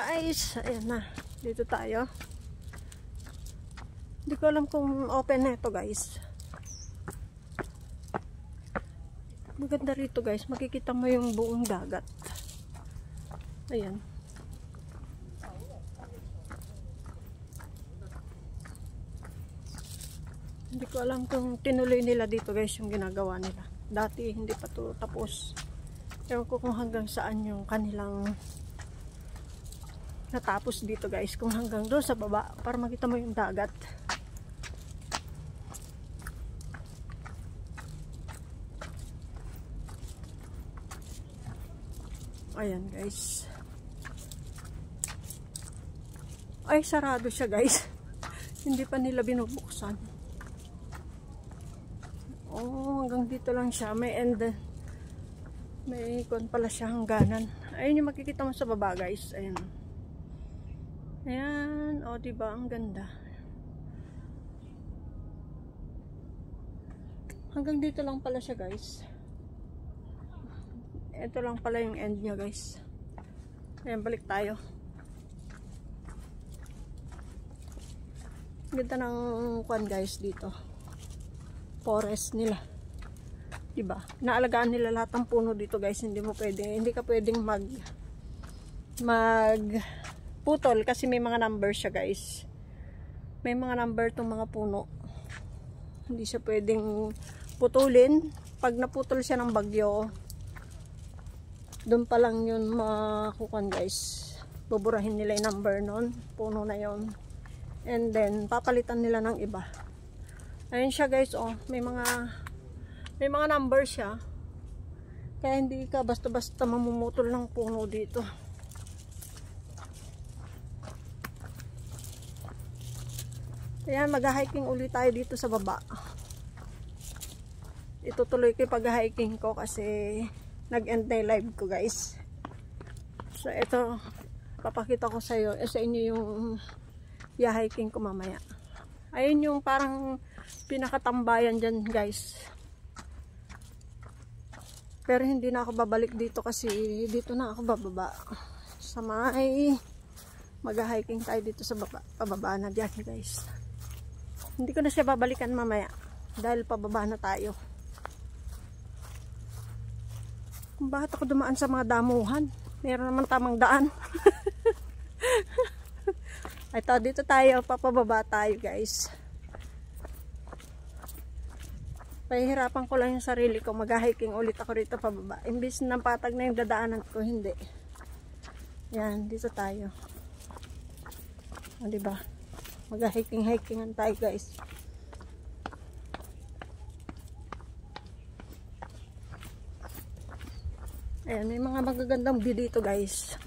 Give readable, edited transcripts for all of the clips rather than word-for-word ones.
Guys, ayan na. Dito tayo. Hindi ko alam kung open na ito, guys. Maganda rito, guys. Makikita mo yung buong dagat. Ayan. Hindi ko alam kung tinuloy nila dito, guys, yung ginagawa nila. Dati hindi pa to tapos. Ewan ko kung hanggang saan yung kanilang natapos dito, guys. Kung hanggang doon sa baba para makita mo yung dagat. Ayan, guys. Ay, sarado siya, guys. Hindi pa nila binubuksan. Oh, hanggang dito lang siya. May end. May ikon pala siya hangganan. Ayun yung makikita mo sa baba, guys. Ayan. Ayan. O, diba? Ang ganda. Hanggang dito lang pala siya, guys. Ito lang pala yung end niya, guys. Ayan, balik tayo. Ganda ng kwan, guys, dito. Forest nila. Diba? Naalagaan nila lahat ng puno dito, guys. Hindi ka pwedeng putol kasi may mga number siya, guys. May mga number tong mga puno. Hindi siya pwedeng putulin. Pag naputol siya ng bagyo, doon pa lang yun makukuhan, guys. Buburahin nila yung number nun. Puno na yun. And then, papalitan nila ng iba. Ayun siya, guys. Oh, may mga number siya. Kaya hindi ka basta-basta mamumutol ng puno dito. Ayan, mag-hiking ulit tayo dito sa baba. Itutuloy ko yung pag-hiking ko kasi nag-end na yung live ko, guys. So, ito, papakita ko sa inyo yung hiking ko mamaya. Ayun yung parang pinakatambayan dyan, guys. Pero hindi na ako babalik dito kasi dito na ako bababa. Sa mag-hiking tayo dito sa baba. Pababa na dyan, guys. Hindi ko na siya babalikan mamaya dahil pababa na tayo. Kung bakit ako dumaan sa mga damuhan, meron naman tamang daan. Ito, dito tayo, papababa tayo, guys. Pahihirapan ko lang yung sarili ko, mag-hiking ulit ako rito pababa. Imbis na patag na yung dadaanan ko, hindi. Yan, dito tayo. O, diba? Mag-hiking-hikingan tayo, guys. Ayan, may mga magagandang view dito, guys.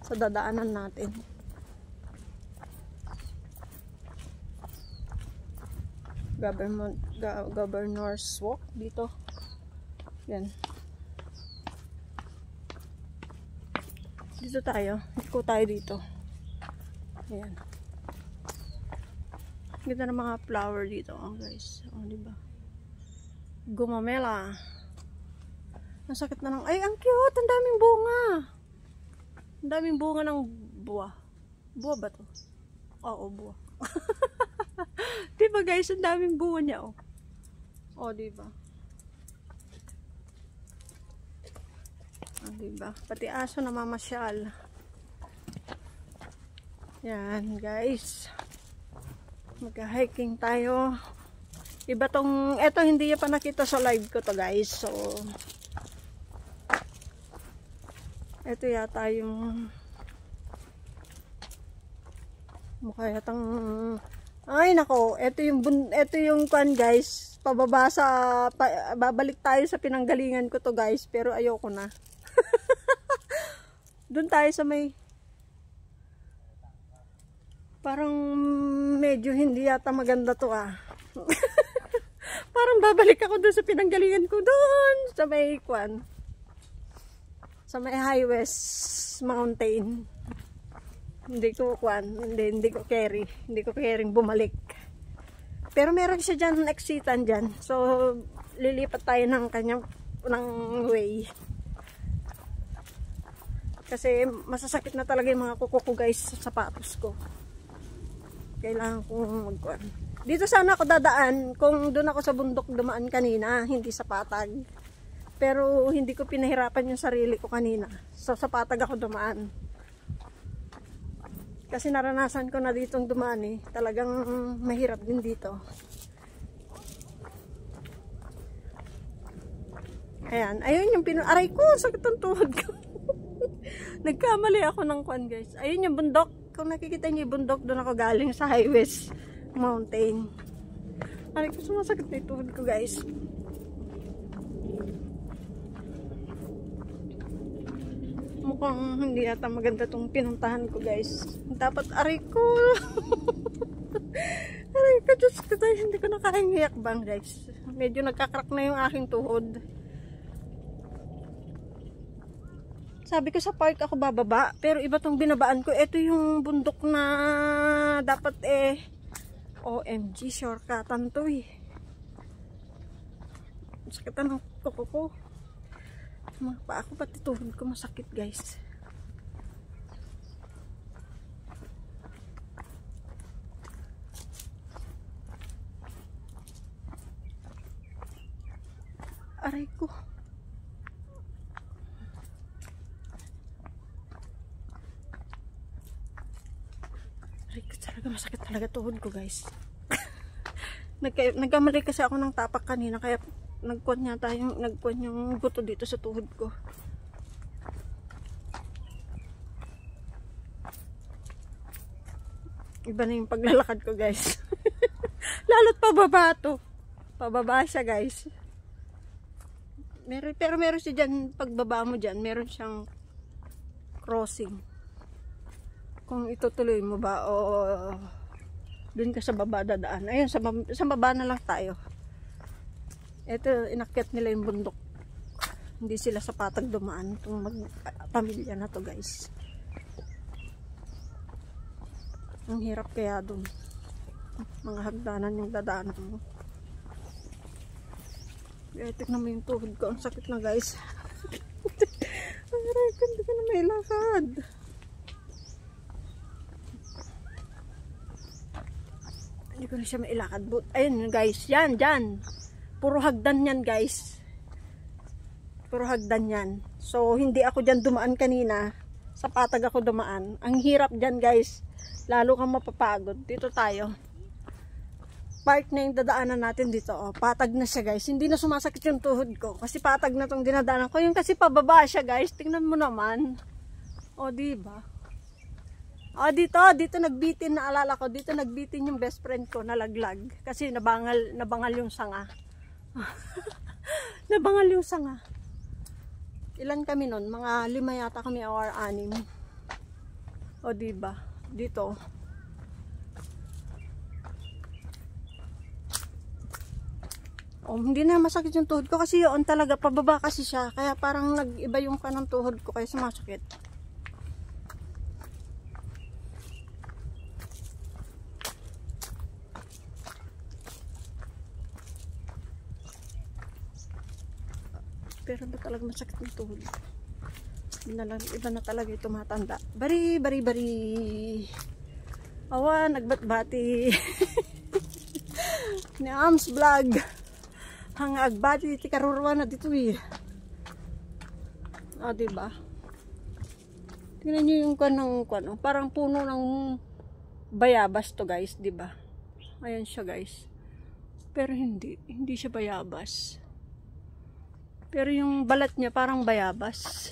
Sa dadaanan natin. Governor's Walk dito. Yan. Dito tayo. Iko tayo dito. Ayan. Ganda ng mga flower dito, oh, guys. Oh, diba? Gumamela. Ang sakit na ng... Ay, ang cute! Ang daming bunga! Ang daming bunga ng buwa. Buwa ba to? Oo, buwa. Diba, guys? Ang daming bunga niya, oh. Oh, diba? Oh, diba? Pati aso na mamasyal. Yan, guys. Mag-hiking tayo. Iba tong... Eto, hindi pa nakita sa live ko to, guys. So... Ito yata yung mukha yatang ay nako, ito yung kwan, guys. Pababa sa babalik tayo sa pinanggalingan ko to, guys, pero ayoko na. Doon tayo sa may parang medyo hindi yata maganda to, ah. Parang babalik ako doon sa pinanggalingan ko doon sa may kwan. Sa may High West Mountain. Hindi ko carry bumalik. Pero meron siya dyan, exitan dyan. So, lilipat tayo ng way. Kasi masasakit na talaga yung mga kuko ko guys sa sapatos ko. Kailangan kong magkuhan. Dito sana ako dadaan kung doon ako sa bundok dumaan kanina, hindi sa patag. Pero hindi ko pinahirapan yung sarili ko kanina. So sa patag ako dumaan. Kasi naranasan ko na ditong dumaan eh. Talagang mahirap din dito. Ayan. Ayun yung aray ko, sakit ang tuhod ko. Nagkamali ako ng kwan guys. Ayun yung bundok. Kung nakikita niyo yung bundok, doon ako galing sa Highways Mountain. Aray ko, sumasakit na yung tuhod ko guys. Mukhang hindi yata maganda tong pinuntahan ko guys. Dapat aray ko. Aray ko, Diyos ko tayo. Hindi ko nakahingiyak bang guys. Medyo nagkakrak na yung aking tuhod. Sabi ko sa park ako bababa, pero iba tong binabaan ko. Ito yung bundok na dapat OMG, shortcutan to eh. Sakitan ng kuko ko. Mga pa ako, pati tuhod ko masakit guys. Aray ko. Masakit talaga tuhod ko guys. Nagkamali kasi ako ng tapak kanina, kaya nagkuhan yung buto dito sa tuhod ko. Iba na yung paglalakad ko guys. Lalo't pababa to. Pababa siya guys. Pero meron siya dyan, pagbaba mo dyan, meron siyang crossing. Kung itutuloy mo ba o dun ka sa baba dadaan. Ayun, sa baba na lang tayo. Ito, inakyat nila yung bundok. Hindi sila sa patag dumaan. Itong pamilya na to guys. Ang hirap kaya dun. Mga hagdanan yung dadaanan mo. Tignan mo yung tuhod ko. Ang sakit na guys. Ang aray ko, hindi ko na may lakad. Hindi ko na siya mailakad. Ayun guys, yan, dyan. Puro hagdan yan guys. Puro hagdan yan. So, hindi ako dyan dumaan kanina. Sa patag ako dumaan. Ang hirap dyan guys. Lalo kang mapapagod. Dito tayo. Park na yung dadaanan natin dito. Oh, patag na siya guys. Hindi na sumasakit yung tuhod ko. Kasi patag na tong dinadaanan ko. Yung kasi pababa siya guys. Tingnan mo naman. O, diba? O, dito nagbitin, naalala ko. Dito nagbitin yung best friend ko, nalaglag. Kasi nabangal yung sanga. Nabangal yung sanga. Ilan kami nun? Mga 5 yata kami or 6. O, diba? Dito. O, hindi na masakit yung tuhod ko kasi yun talaga, pababa kasi siya. Kaya parang nag-iba yung kanang tuhod ko kaya sumasakit. Pero ba talaga masakit yung tuhod? Iba na talaga yung tumatanda. Bari. Awa, nagbatbati. Ni Ams Vlog. Hang agbati, ti karuruan na dito eh. O, diba? Tingnan nyo yung kanang, parang puno ng bayabas to guys, diba? Ayan siya guys. Pero hindi siya bayabas. Pero yung balat niya parang bayabas.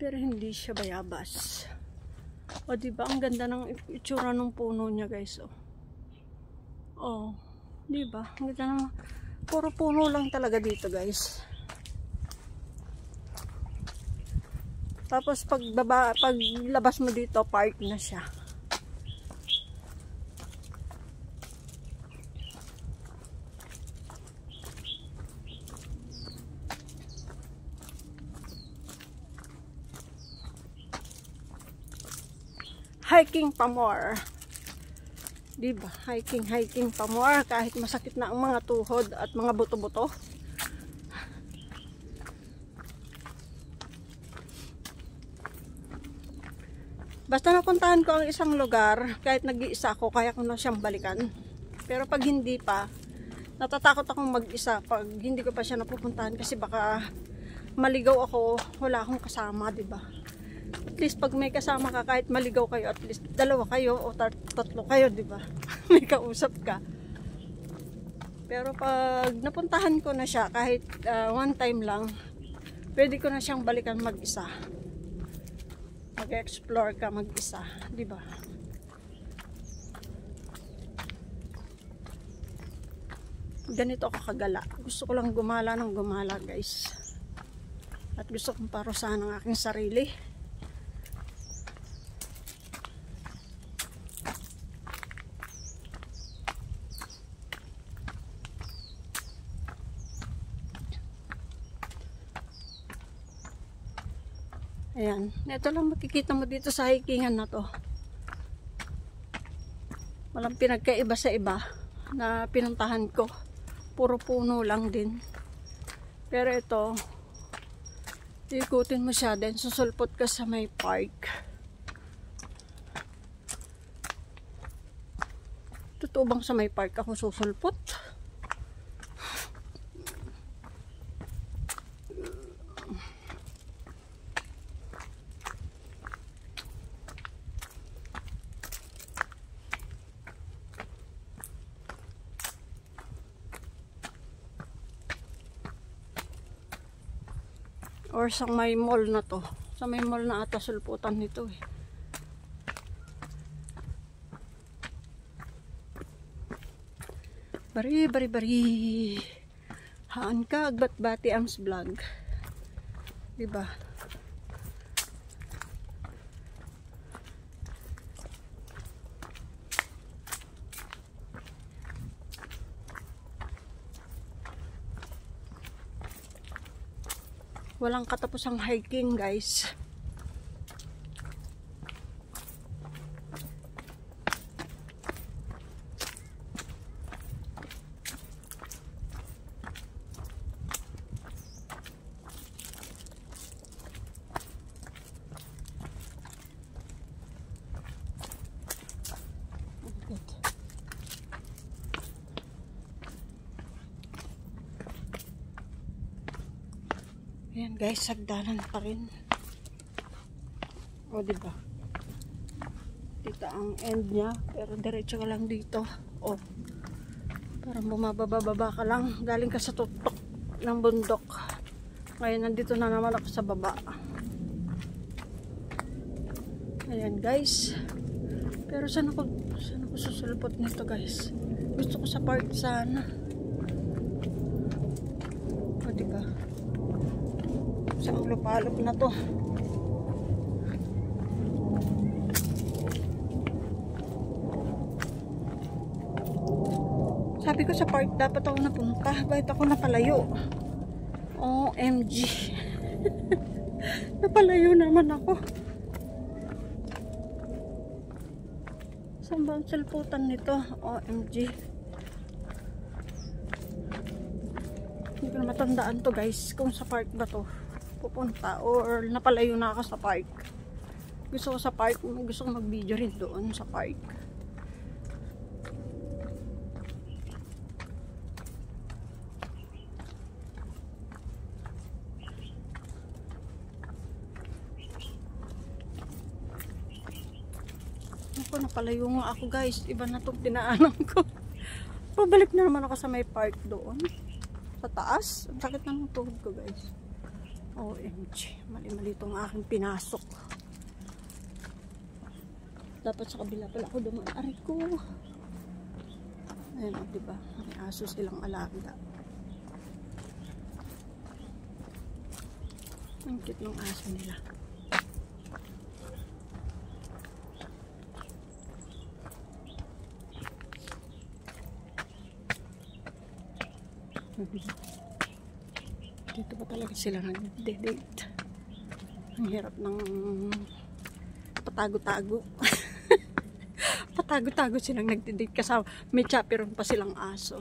Pero hindi siya bayabas. O diba, ang ganda ng itsura ng puno niya guys. Oh, diba? Ang ganda ng puro puno lang talaga dito guys. Tapos paglabas mo dito, park na siya. Hiking pa more. Diba? Hiking pa more kahit masakit na ang mga tuhod at mga buto-buto. Basta napuntahan ko ang isang lugar, kahit nag-iisa ako, kaya ko na siyang balikan. Pero pag hindi pa, natatakot akong mag-isa pag hindi ko pa siya napupuntahan kasi baka maligaw ako, wala akong kasama, diba? At least pag may kasama ka, kahit maligaw kayo, at least dalawa kayo o tatlo kayo, diba? May kausap ka. Pero pag napuntahan ko na siya, kahit one time lang, pwede ko na siyang balikan mag-isa. Mag-explore ka mag-isa, di ba? Ganito ako kagala. Gusto ko lang gumala ng gumala, guys. At gusto kong parusahan ang aking sarili. Ayan, ito lang makikita mo dito sa hikingan na to. Walang pinagkaiba sa iba na pinuntahan ko. Puro puno lang din. Pero ito, ikutin mo siya din, susulpot ka sa may park. Totoo bang sa may park ako susulpot? Or sa may mall na to. Sa may mall na ata sulputan nito eh. Bari. Haan ka, agbat-bati Ams Vlog. Diba? Walang katapusang hiking, guys. Ayan guys, sagdanan pa rin. O diba? Dito ang end niya, pero diretso ka lang dito. O, parang bumababa ka lang. Galing ka sa tuktok ng bundok. Ngayon, nandito na naman ako sa baba. Ayan guys. Pero saan ako susulpot nito guys? Gusto ko sa park sana. O diba? Isang lupalop na to. Sabi ko sa park dapat ako napunta. Bakit ako napalayo? OMG. Napalayo naman ako. Saan ba ang sulputan nito? OMG. Hindi ko na matandaan to guys. Kung sa park ba to pupunta or napalayo na ako sa park. Gusto ko sa park, gusto ko mag-video rin doon sa park. Ako, napalayo nga ako guys. Iba na itong dinaanan ko. Pabalik na naman ako sa may park doon. Sa taas. Ang sakit na ng tuhod ko guys. OMG, mali-mali itong aking pinasok. Dapat sa kabila pala ako dumaan. Aray ko. Ayan o, diba? May aso silang alaga. Ang cute ng aso nila. Dito ba talaga sila nag-date? Ang hirap ng patago-tago. Patago-tago silang nag-date kasama. May chaperon pa silang aso.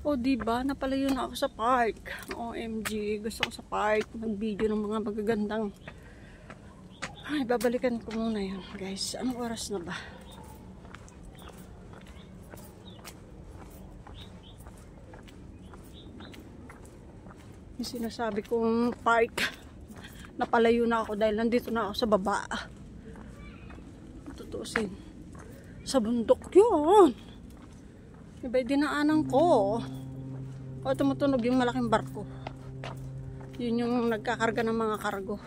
O diba, napalayo na ako sa park. OMG, gusto ko sa park mag-video ng mga magagandang. Ay, babalikan ko muna yun, guys. Anong oras na ba? Yung sinasabi kong park, napalayo na ako dahil nandito na ako sa baba. Tutusin. Sa bundok yun. Iba dinaanan ko. O tumutunog yung malaking barko. Yun yung nagkakarga ng mga kargo.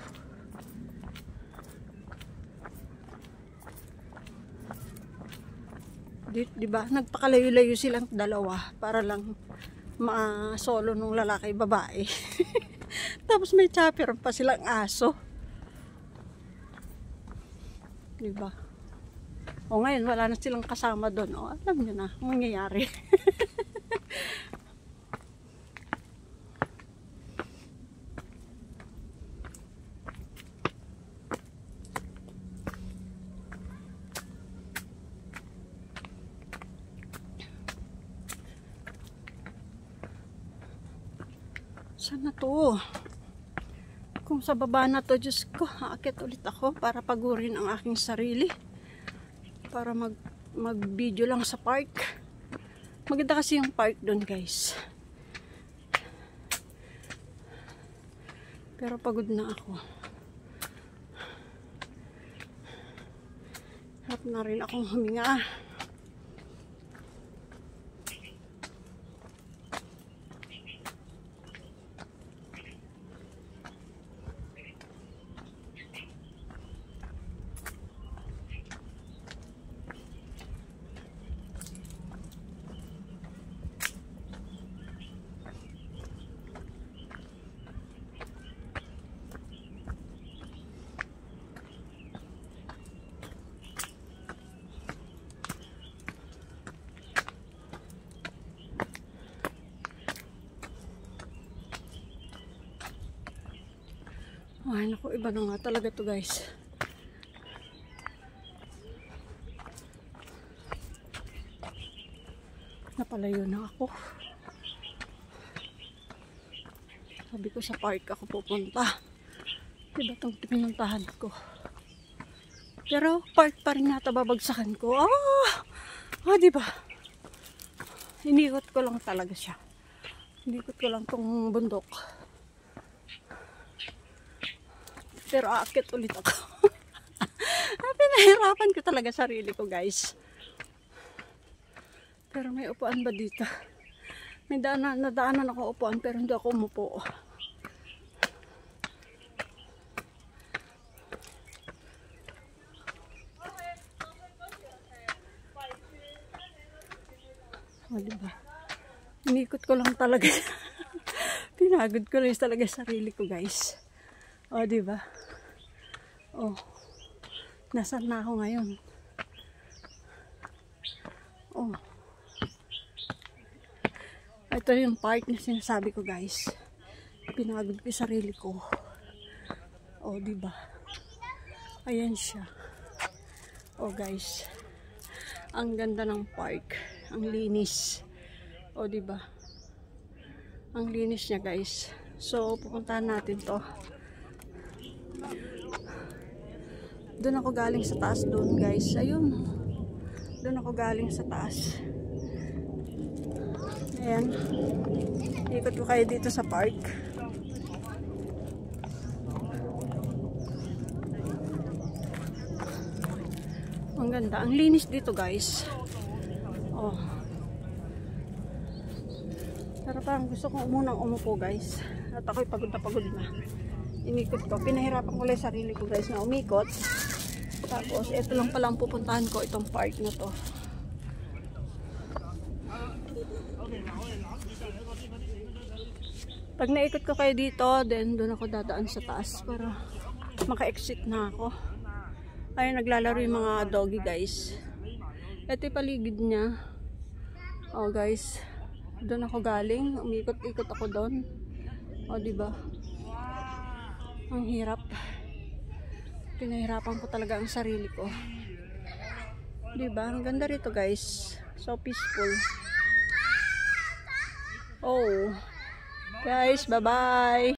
Diba? Nagpakalayo-layo silang dalawa para lang ma-solo nung lalaki babae. Tapos may chopper pa silang aso. Diba? O ngayon wala na silang kasama doon. O alam nyo na ang mangyayari. Sana to. Kung sa baba na to, Diyos ko, aakyat ulit ako para pagurin ang aking sarili. Para mag-video lang sa park. Maganda kasi yung park doon, guys. Pero pagod na ako. Harap na rin akong huminga. Ay, naku, iba na nga talaga to, guys. Napalayo na ako. Sabi ko sa park ako pupunta. Diba itong pinuntahan ko? Pero park pa rin nata babagsakan ko. Diba? Inikot ko lang talaga siya. Inikot ko lang tong bundok. Pero aakit ulit ako. Pinahirapan ko talaga sarili ko, guys. Pero may upuan ba dito? May nadaanan ako upuan pero hindi ako umupo. Diba? Inikot ko lang talaga. Pinagod ko lang talaga sarili ko, guys. Diba? Nasaan na ako ngayon? Ito yung park na sinasabi ko, guys. Pinagod ko yung sarili ko. Diba? Ayan siya. Guys. Ang ganda ng park. Ang linis. Diba? Ang linis niya, guys. So, pupuntahan natin to. Doon ako galing sa taas doon, guys. Ayun. Doon ako galing sa taas. Ayan. Ikot ko kayo dito sa park. Ang ganda. Ang linis dito, guys. Pero parang gusto ko munang umupo, guys. At ako'y pagod na. Inikot ko. Pinahirapan ko lang sarili ko, guys, na umikot. Tapos, ito lang palang pupuntahan ko, itong park na to. Pag naikot ko kayo dito, then doon ako dadaan sa taas para maka-exit na ako. Ayun, naglalaro yung mga doggy, guys. Ito yung paligid niya. Guys. Doon ako galing. Umikot-ikot ako doon. Diba? Ang hirap. Pinahirapan ko talaga ang sarili ko. Diba? Ang ganda rito, guys. So peaceful. Oh. Guys, bye-bye.